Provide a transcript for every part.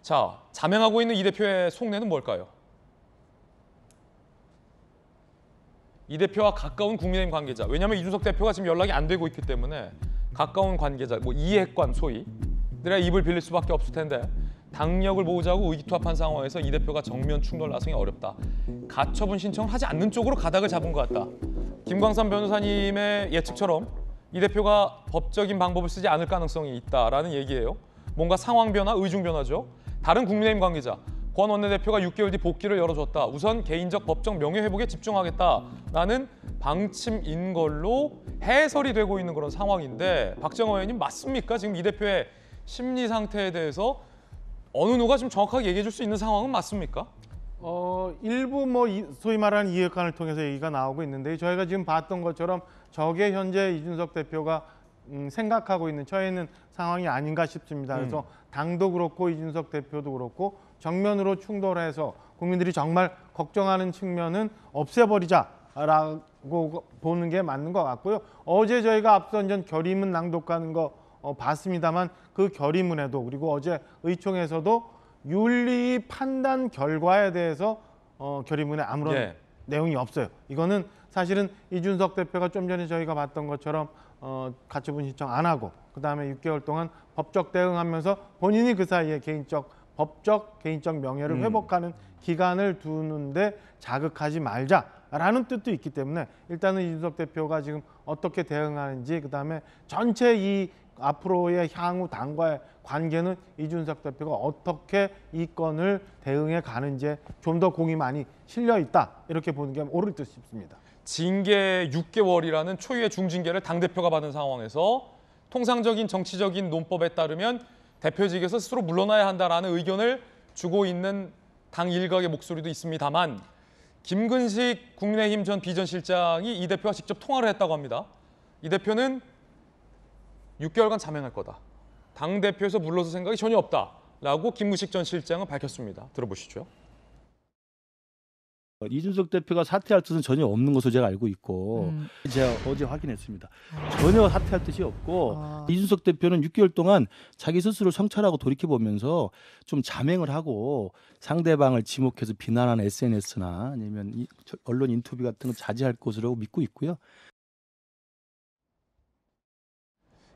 자, 자명하고 있는 이 대표의 속내는 뭘까요? 이 대표와 가까운 국민의힘 관계자. 왜냐하면 이준석 대표가 지금 연락이 안 되고 있기 때문에 가까운 관계자, 뭐 이해관 소위들의 입을 빌릴 수밖에 없을 텐데 당력을 모으자고 의기투합한 상황에서 이 대표가 정면 충돌 나서기 어렵다. 가처분 신청을 하지 않는 쪽으로 가닥을 잡은 것 같다. 김광삼 변호사님의 예측처럼 이 대표가 법적인 방법을 쓰지 않을 가능성이 있다라는 얘기예요. 뭔가 상황 변화, 의중 변화죠. 다른 국민의힘 관계자. 권 원내대표가 6개월 뒤 복귀를 열어줬다. 우선 개인적 법적 명예회복에 집중하겠다라는 방침인 걸로 해설이 되고 있는 그런 상황인데 박정호 의원님 맞습니까? 지금 이 대표의 심리 상태에 대해서 어느 누가 좀 정확하게 얘기해 줄 수 있는 상황은 맞습니까? 일부 소위 말하는 이해관을 통해서 얘기가 나오고 있는데 저희가 지금 봤던 것처럼 저게 현재 이준석 대표가 생각하고 있는 처해 있는 상황이 아닌가 싶습니다. 그래서 당도 그렇고 이준석 대표도 그렇고 정면으로 충돌해서 국민들이 정말 걱정하는 측면은 없애버리자라고 보는 게 맞는 것 같고요. 어제 저희가 앞선 전 결의문 낭독하는 거 봤습니다만 그 결의문에도 그리고 어제 의총에서도 윤리 판단 결과에 대해서 결의문에 아무런 내용이 없어요. 이거는 사실은 이준석 대표가 좀 전에 저희가 봤던 것처럼 가처분 신청 안 하고 그다음에 6개월 동안 법적 대응하면서 본인이 그 사이에 법적 개인적 명예를 회복하는 기간을 두는데 자극하지 말자라는 뜻도 있기 때문에 일단은 이준석 대표가 지금 어떻게 대응하는지 그다음에 전체 이 앞으로의 향후 당과의 관계는 이준석 대표가 어떻게 이 건을 대응해 가는지에 좀 더 공이 많이 실려 있다 이렇게 보는 게 옳을 듯 싶습니다. 징계 6개월이라는 초유의 중징계를 당대표가 받은 상황에서 통상적인 정치적인 논법에 따르면 대표직에서 스스로 물러나야 한다라는 의견을 주고 있는 당 일각의 목소리도 있습니다만 김근식 국민의힘 전 비전실장이 이 대표와 직접 통화를 했다고 합니다. 이 대표는 6개월간 자명할 거다. 당대표에서 물러설 생각이 전혀 없다라고 김근식 전 실장은 밝혔습니다. 들어보시죠. 이준석 대표가 사퇴할 뜻은 전혀 없는 것으로 제가 알고 있고 제가 어제 확인했습니다. 전혀 사퇴할 뜻이 없고 이준석 대표는 6개월 동안 자기 스스로 성찰하고 돌이켜보면서 좀 자명을 하고 상대방을 지목해서 비난하는 SNS나 아니면 언론 인터뷰 같은 거 자제할 것으로 믿고 있고요.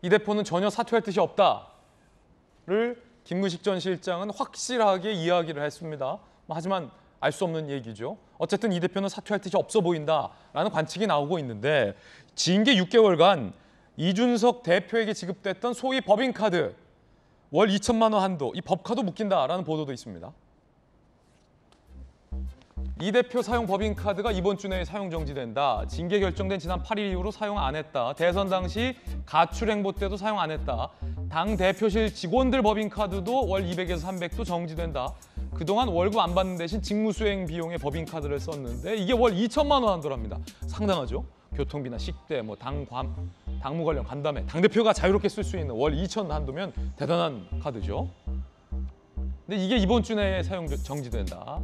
이 대표는 전혀 사퇴할 뜻이 없다를 김근식 전 실장은 확실하게 이야기를 했습니다. 하지만 알 수 없는 얘기죠. 어쨌든 이 대표는 사퇴할 뜻이 없어 보인다라는 관측이 나오고 있는데 징계 6개월간 이준석 대표에게 지급됐던 소위 법인카드 월 2천만 원 한도, 이 법카도 묶인다라는 보도도 있습니다. 이 대표 사용 법인카드가 이번 주 내에 사용 정지된다. 징계 결정된 지난 8일 이후로 사용 안 했다. 대선 당시 가출 행보 때도 사용 안 했다. 당 대표실 직원들 법인카드도 월 200에서 300도 정지된다. 그동안 월급 안 받는 대신 직무수행 비용에 법인카드를 썼는데 이게 월 2천만 원 한도랍니다. 상당하죠? 교통비나 식대, 당무 관련 간담회, 당대표가 자유롭게 쓸 수 있는 월 2천 한도면 대단한 카드죠. 근데 이게 이번 주 내에 사용 정지된다.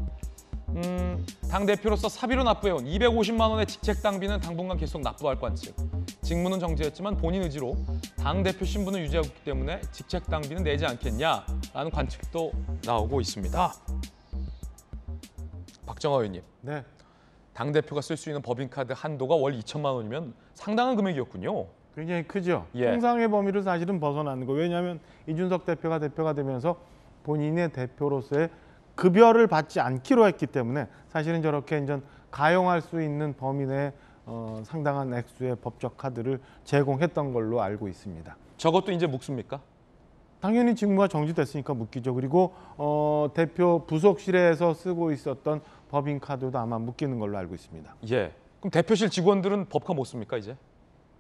당대표로서 사비로 납부해온 250만 원의 직책당비는 당분간 계속 납부할 관측. 직무는 정지했지만 본인 의지로 당대표 신분을 유지하고 있기 때문에 직책당비는 내지 않겠냐라는 관측도 나오고 있습니다. 박정호 의원님. 네. 당대표가 쓸 수 있는 법인카드 한도가 월 2천만 원이면 상당한 금액이었군요. 굉장히 크죠. 예. 통상의 범위를 사실은 벗어나는 거. 왜냐하면 이준석 대표가 되면서 본인의 대표로서의 급여를 받지 않기로 했기 때문에 사실은 저렇게 이제 가용할 수 있는 범위 내에 상당한 액수의 법적 카드를 제공했던 걸로 알고 있습니다. 저것도 이제 묵습니까? 당연히 직무가 정지됐으니까 묶이죠. 그리고 대표 부속실에서 쓰고 있었던 법인 카드도 아마 묶이는 걸로 알고 있습니다. 예. 그럼 대표실 직원들은 법카 못 씁니까 이제?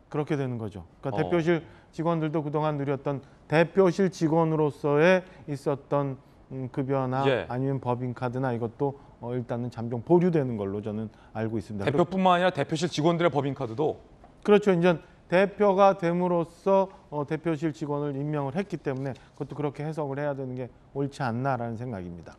그렇게 되는 거죠. 그러니까 대표실 직원들도 그동안 누렸던 대표실 직원으로서의 있었던 급여나 아니면 법인카드나 이것도 일단은 잠정 보류되는 걸로 저는 알고 있습니다. 대표뿐만 아니라 대표실 직원들의 법인카드도? 그렇죠. 이제 대표가 됨으로써 대표실 직원을 임명을 했기 때문에 그것도 그렇게 해석을 해야 되는 게 옳지 않나라는 생각입니다.